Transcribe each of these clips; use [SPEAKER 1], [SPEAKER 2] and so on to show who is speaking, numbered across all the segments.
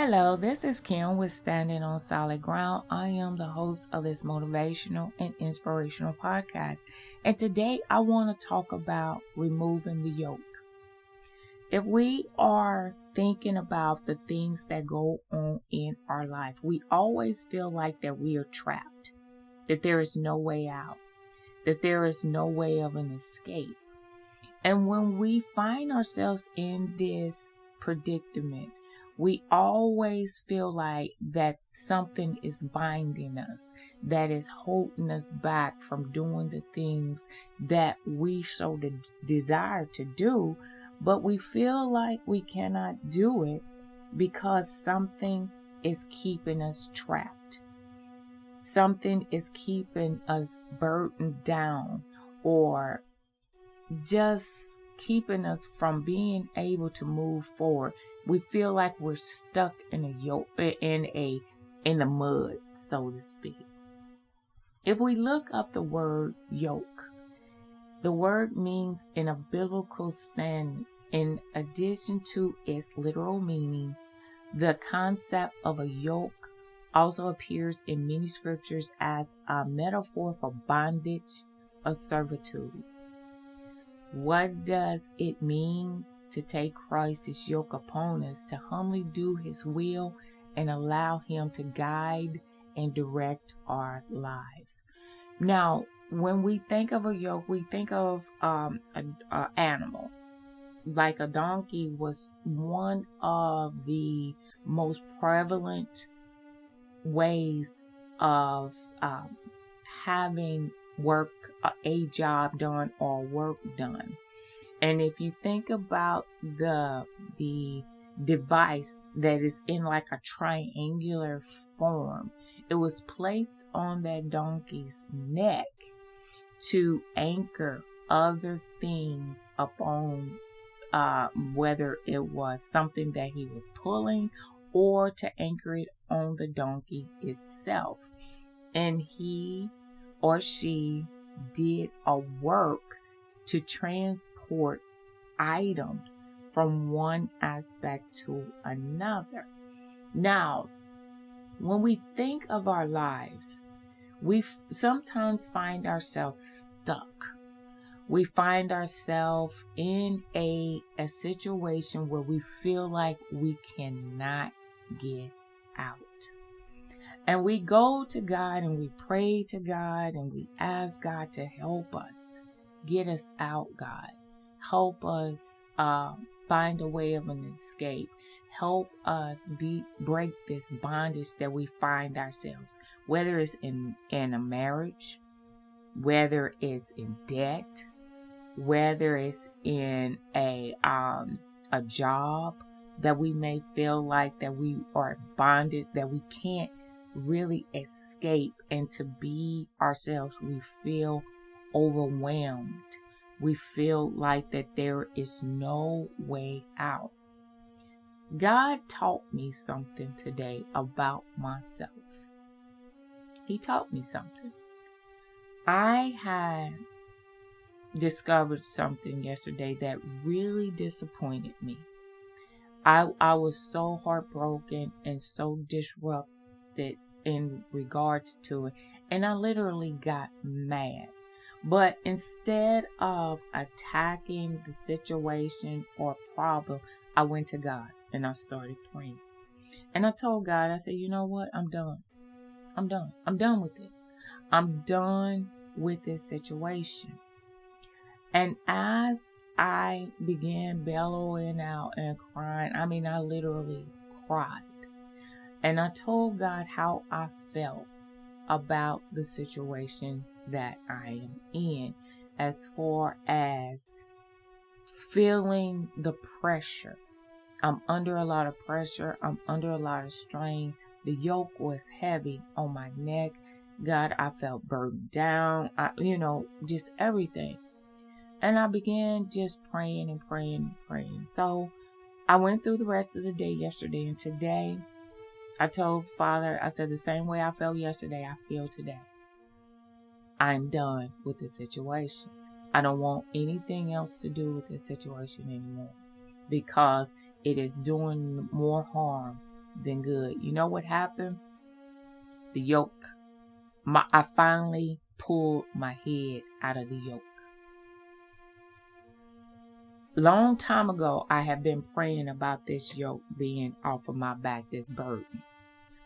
[SPEAKER 1] Hello, this is Kim with Standing on Solid Ground. I am the host of this motivational and inspirational podcast. And today I want to talk about removing the yoke. If we are thinking about the things that go on in our life, we always feel like that we are trapped, that there is no way out, that there is no way of an escape. And when we find ourselves in this predicament, we always feel like that something is binding us, that is holding us back from doing the things that we so desire to do, but we feel like we cannot do it because something is keeping us trapped. Something is keeping us burdened down, or just keeping us from being able to move forward. We feel like we're stuck in the mud, so to speak. If we look up the word yoke, the word means in a biblical stand, in addition to its literal meaning, the concept of a yoke also appears in many scriptures as a metaphor for bondage or servitude. What does it mean to take Christ's yoke upon us, to humbly do His will and allow Him to guide and direct our lives? Now, when we think of a yoke, we think of an animal. Like a donkey was one of the most prevalent ways of having a job done or work done. And if you think about the device that is in like a triangular form, it was placed on that donkey's neck to anchor other things upon, whether it was something that he was pulling or to anchor it on the donkey itself. And he or she did a work to transport items from one aspect to another. Now, when we think of our lives, we sometimes find ourselves stuck. We find ourselves in a situation where we feel like we cannot get out. And we go to God and we pray to God and we ask God to help us, get us out, God. Help us find a way of an escape. Help us break this bondage that we find ourselves, whether it's in a marriage, whether it's in debt, whether it's in a job that we may feel like that we are bonded, that we can't really escape and to be ourselves. We feel overwhelmed. We feel like that there is no way out. God taught me something today about myself. He taught me something. I had discovered something yesterday that really disappointed me. I was so heartbroken and so disrupted in regards to it, and I literally got mad. But instead of attacking the situation or problem, I went to God and I started praying. And I told God, I said, you know what? I'm done. I'm done with this. I'm done with this situation. And as I began bellowing out and crying, I literally cried. And I told God how I felt about the situation that I am in, as far as feeling the pressure. I'm under a lot of pressure. I'm under a lot of strain. The yoke was heavy on my neck. God, I felt burdened down. Just everything. And I began just praying and praying and praying. So I went through the rest of the day yesterday, and today I told Father, I said, the same way I felt yesterday, I feel today. I'm done with the situation. I don't want anything else to do with this situation anymore, because it is doing more harm than good. You know what happened? The yoke. I finally pulled my head out of the yoke. Long time ago, I have been praying about this yoke being off of my back, this burden.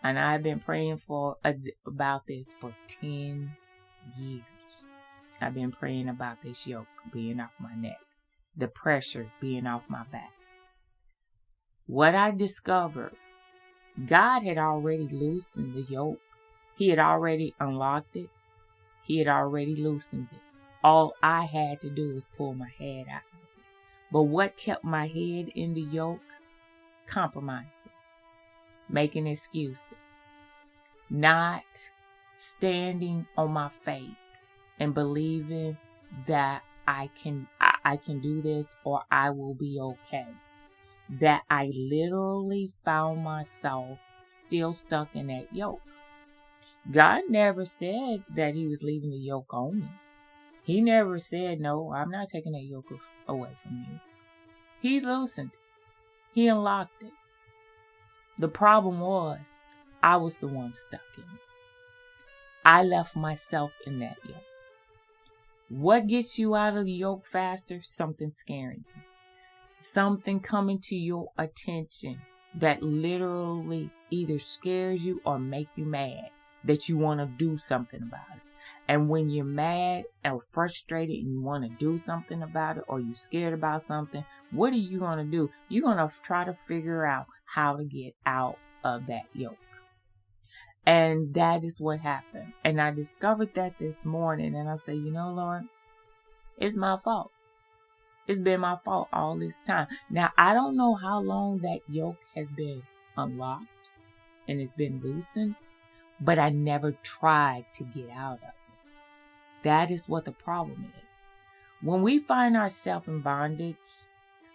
[SPEAKER 1] And I've been praying about this for 10 years. I've been praying about this yoke being off my neck, the pressure being off my back. What I discovered, God had already loosened the yoke. He had already unlocked it. He had already loosened it. All I had to do was pull my head out of it. But what kept my head in the yoke? Compromising, making excuses, not standing on my faith and believing that I can do this or I will be okay. That I literally found myself still stuck in that yoke. God never said that he was leaving the yoke on me. He never said, no, I'm not taking that yoke away from you. He loosened it. He unlocked it. The problem was, I was the one stuck in it. I left myself in that yoke. What gets you out of the yoke faster? Something scaring you. Something coming to your attention that literally either scares you or make you mad that you want to do something about it. And when you're mad or frustrated and you want to do something about it or you're scared about something, what are you going to do? You're going to try to figure out how to get out of that yoke. And that is what happened. And I discovered that this morning and I said, you know, Lord, it's my fault. It's been my fault all this time. Now, I don't know how long that yoke has been unlocked and it's been loosened, but I never tried to get out of it. That is what the problem is. When we find ourselves in bondage,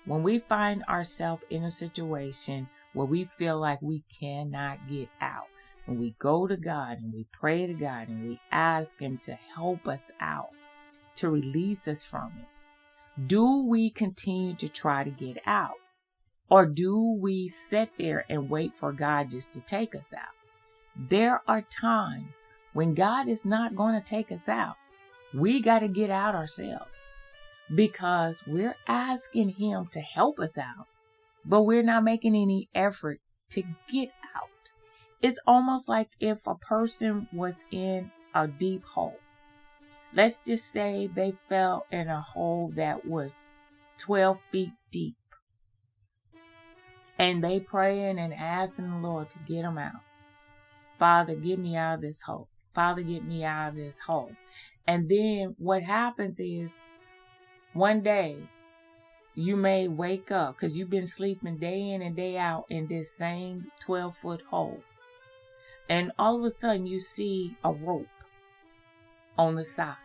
[SPEAKER 1] when we find ourselves in a situation where we feel like we cannot get out, when we go to God and we pray to God and we ask him to help us out, to release us from it, do we continue to try to get out? Or do we sit there and wait for God just to take us out? There are times when God is not going to take us out. We got to get out ourselves because we're asking him to help us out, but we're not making any effort to get out. It's almost like if a person was in a deep hole. Let's just say they fell in a hole that was 12 feet deep. And they praying and asking the Lord to get them out. Father, get me out of this hole. Father, get me out of this hole. And then what happens is one day you may wake up because you've been sleeping day in and day out in this same 12-foot hole. And all of a sudden you see a rope on the side,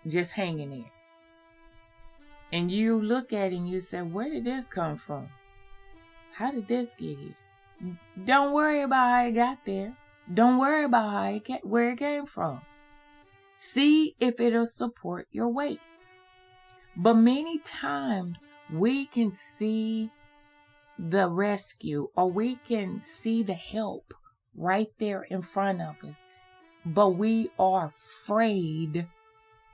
[SPEAKER 1] just hanging there. And you look at it and you say, where did this come from? How did this get here? Don't worry about how it got there. Don't worry about where it came from. See if it'll support your weight. But many times we can see the rescue or we can see the help right there in front of us. But we are afraid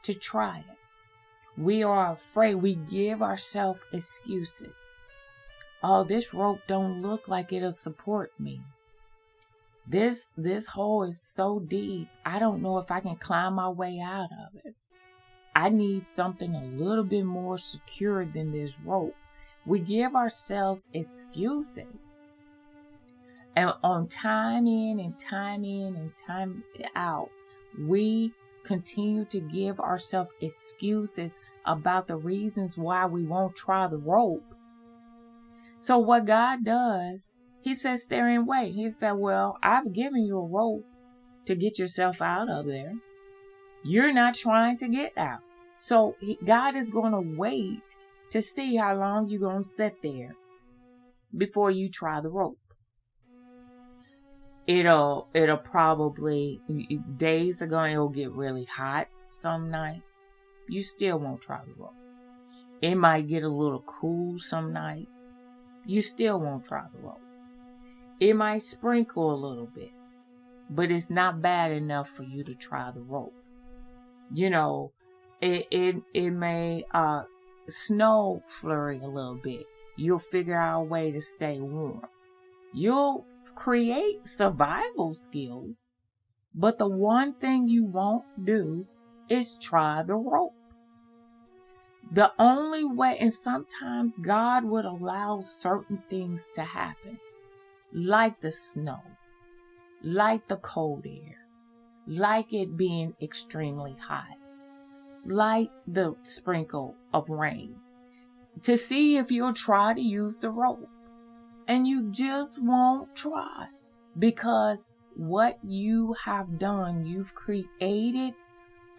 [SPEAKER 1] to try it. We are afraid. We give ourselves excuses. Oh, this rope don't look like it'll support me. This hole is so deep. I don't know if I can climb my way out of it. I need something a little bit more secure than this rope. We give ourselves excuses. And on time in and time out, we continue to give ourselves excuses about the reasons why we won't try the rope. So what God does, he sits there and wait. He said, well, I've given you a rope to get yourself out of there. You're not trying to get out. So God is going to wait to see how long you're going to sit there before you try the rope. It'll probably, days are going, it'll get really hot some nights. You still won't try the rope. It might get a little cool some nights. You still won't try the rope. It might sprinkle a little bit, but it's not bad enough for you to try the rope. You know, it may snow flurry a little bit. You'll figure out a way to stay warm. You'll create survival skills, but the one thing you won't do is try the rope. The only way, and sometimes God would allow certain things to happen, like the snow, like the cold air, like it being extremely hot, like the sprinkle of rain, to see if you'll try to use the rope. And you just won't try, because what you have done, you've created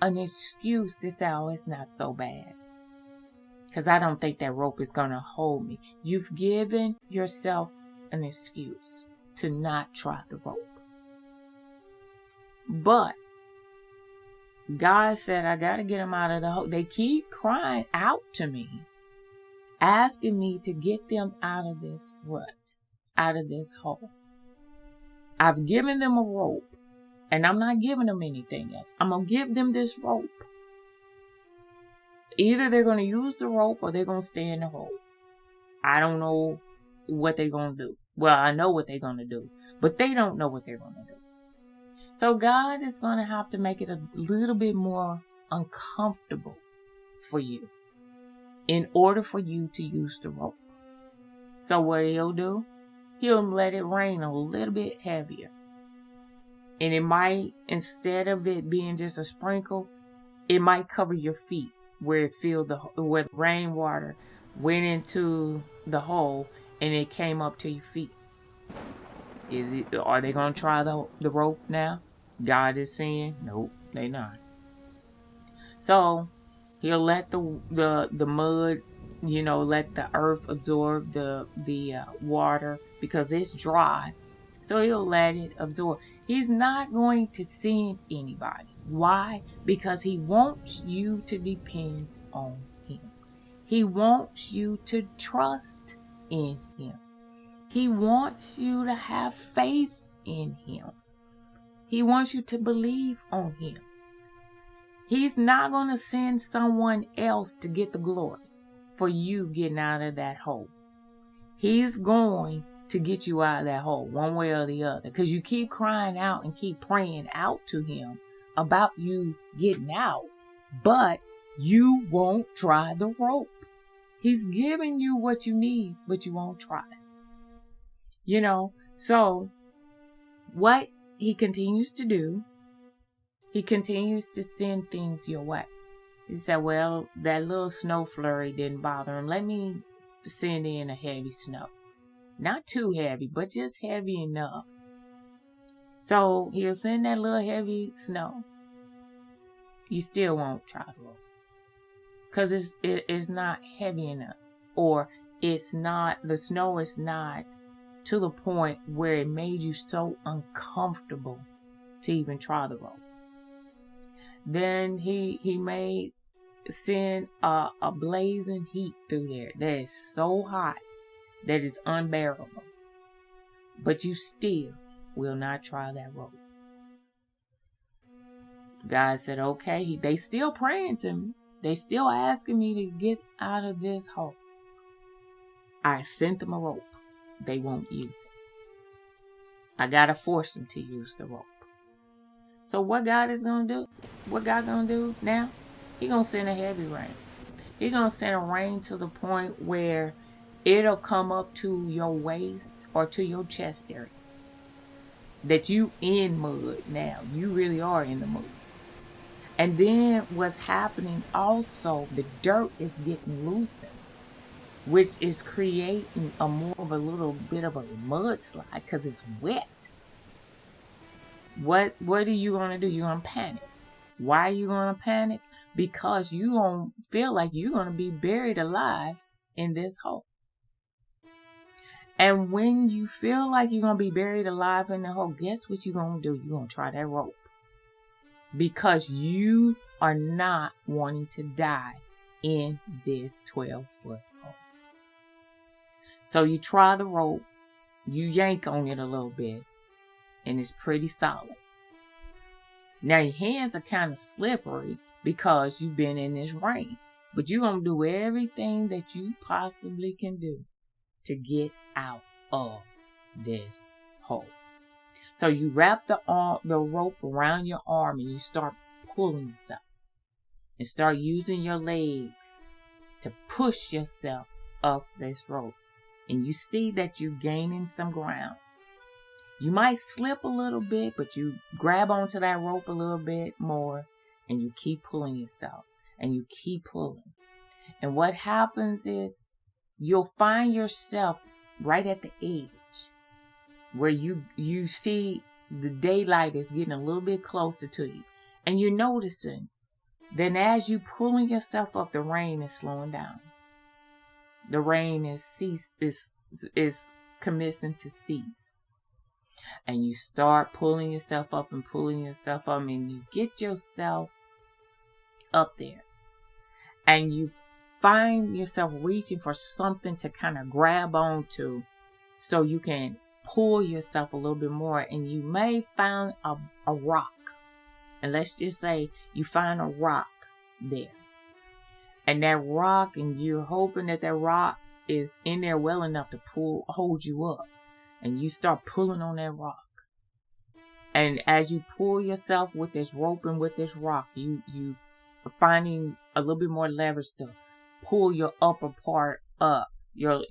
[SPEAKER 1] an excuse to say, oh, it's not so bad, because I don't think that rope is going to hold me. You've given yourself an excuse to not try the rope. But God said, I got to get them out of the hole. They keep crying out to me, asking me to get them out of this rut, out of this hole. I've given them a rope, and I'm not giving them anything else. I'm going to give them this rope. Either they're going to use the rope or they're going to stay in the hole. I don't know what they're going to do. Well, I know what they're going to do, but they don't know what they're going to do. So God is going to have to make it a little bit more uncomfortable for you in order for you to use the rope. So what he'll do, he'll let it rain a little bit heavier. And it might, instead of it being just a sprinkle, it might cover your feet where it filled where the rainwater went into the hole and it came up to your feet. Are they going to try the rope now? God is saying, nope, they not. So he'll let the mud, let the earth absorb the water because it's dry. So he'll let it absorb. He's not going to send anybody. Why? Because he wants you to depend on him. He wants you to trust in him. He wants you to have faith in him. He wants you to believe on him. He's not going to send someone else to get the glory for you getting out of that hole. He's going to get you out of that hole one way or the other, because you keep crying out and keep praying out to him about you getting out, but you won't try the rope. He's giving you what you need, but you won't try it. So what he continues to do, he continues to send things your way. He said, well, that little snow flurry didn't bother him. Let me send in a heavy snow. Not too heavy, but just heavy enough. So he'll send that little heavy snow. You still won't try the rope, because it's not heavy enough, or the snow is not to the point where it made you so uncomfortable to even try the rope. Then he may send a blazing heat through there that is so hot that is unbearable, but you still will not try that rope. God said, okay, they still praying to me. They still asking me to get out of this hole. I sent them a rope. They won't use it. I got to force them to use the rope. So what God is going to do? What God going to do now? He going to send a heavy rain. He going to send a rain to the point where it'll come up to your waist or to your chest area. That you in mud now. You really are in the mud. And then what's happening also, the dirt is getting loosened, which is creating more of a little bit of a mudslide because it's wet. What are you going to do? You're going to panic. Why are you going to panic? Because you're going to feel like you're going to be buried alive in this hole. And when you feel like you're going to be buried alive in the hole, guess what you're going to do? You're going to try that rope. Because you are not wanting to die in this 12-foot hole. So you try the rope. you yank on it a little bit, and it's pretty solid. Now your hands are kind of slippery because you've been in this rain, but you're going to do everything that you possibly can do to get out of this hole. So you wrap the rope around your arm and you start pulling yourself and start using your legs to push yourself up this rope. And you see that you're gaining some ground. You might slip a little bit, but you grab onto that rope a little bit more and you keep pulling yourself and you keep pulling. And what happens is you'll find yourself right at the edge where you see the daylight is getting a little bit closer to you. And you're noticing that as you pulling yourself up, the rain is slowing down. The rain is commencing to cease. And you start pulling yourself up and pulling yourself up, and you get yourself up there. And you find yourself reaching for something to kind of grab onto so you can pull yourself a little bit more. And you may find a rock. And let's just say you find a rock there. And that rock, and you're hoping that rock is in there well enough to hold you up. And you start pulling on that rock. And as you pull yourself with this rope and with this rock, you are finding a little bit more leverage to pull your upper part up, your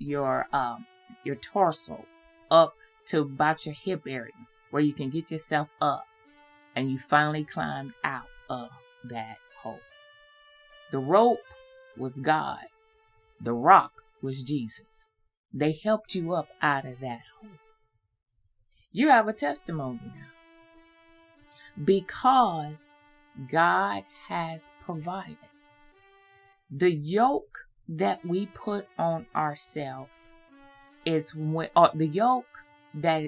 [SPEAKER 1] torso up to about your hip area, where you can get yourself up. And you finally climbed out of that hole. The rope was God. The rock was Jesus. They helped you up out of that hole. You have a testimony now. Because God has provided. The yoke that we put on ourselves is the yoke that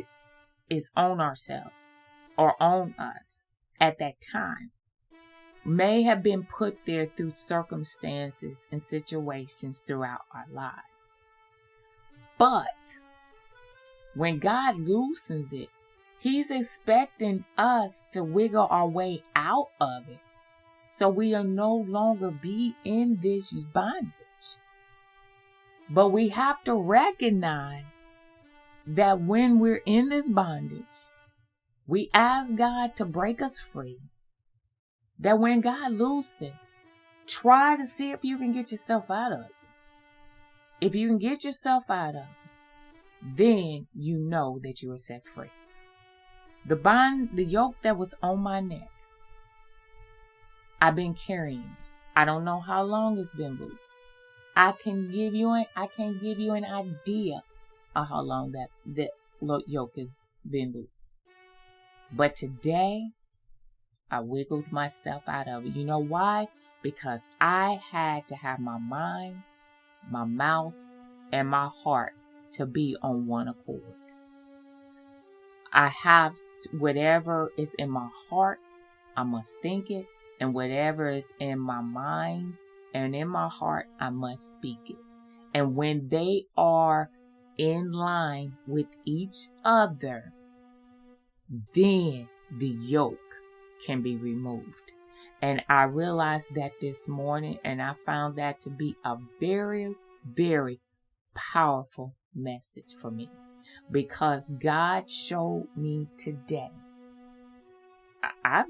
[SPEAKER 1] is on ourselves or on us at that time may have been put there through circumstances and situations throughout our lives. But when God loosens it, He's expecting us to wiggle our way out of it, so we will no longer be in this bondage. But we have to recognize that when we're in this bondage, we ask God to break us free. That when God loosens, try to see if you can get yourself out of it. If you can get yourself out of it, then you know that you are set free. The yoke that was on my neck, I've been carrying it. I don't know how long it's been loose. I can't give you an idea of how long that yoke has been loose. But today, I wiggled myself out of it. You know why? Because I had to have my mind, my mouth, and my heart to be on one accord. I have whatever is in my heart, I must think it. And whatever is in my mind and in my heart, I must speak it. And when they are in line with each other, then the yoke can be removed. And I realized that this morning, and I found that to be a very, very powerful message for me, because God showed me today. I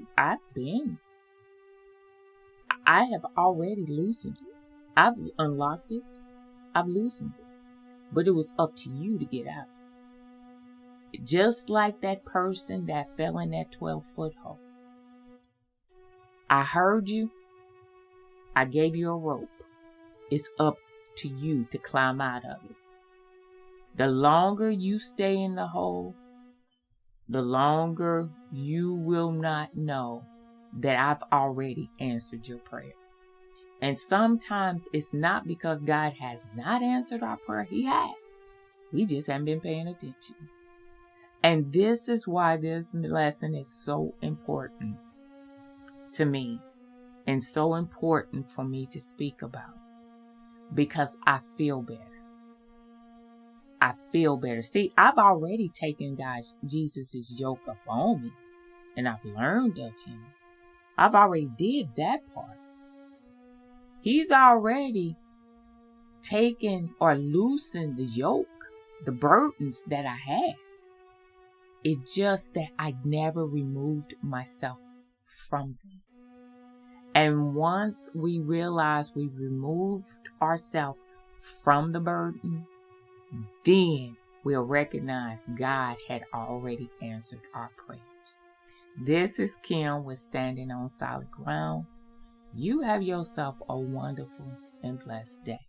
[SPEAKER 1] have already loosened it. I've unlocked it. I've loosened it. But it was up to you to get out. Just like that person that fell in that 12-foot hole. I heard you. I gave you a rope. It's up to you to climb out of it. The longer you stay in the hole, the longer you will not know that I've already answered your prayer. And sometimes it's not because God has not answered our prayer. He has. We just haven't been paying attention. And this is why this lesson is so important to me and so important for me to speak about, because I feel better. I feel better. See, I've already taken Jesus' yoke upon me, and I've learned of him. I've already did that part. He's already taken or loosened the yoke, the burdens that I had. It's just that I never removed myself from them. And once we realize we removed ourselves from the burden, then we'll recognize God had already answered our prayers. This is Kim with Standing on Solid Ground. You have yourself a wonderful and blessed day.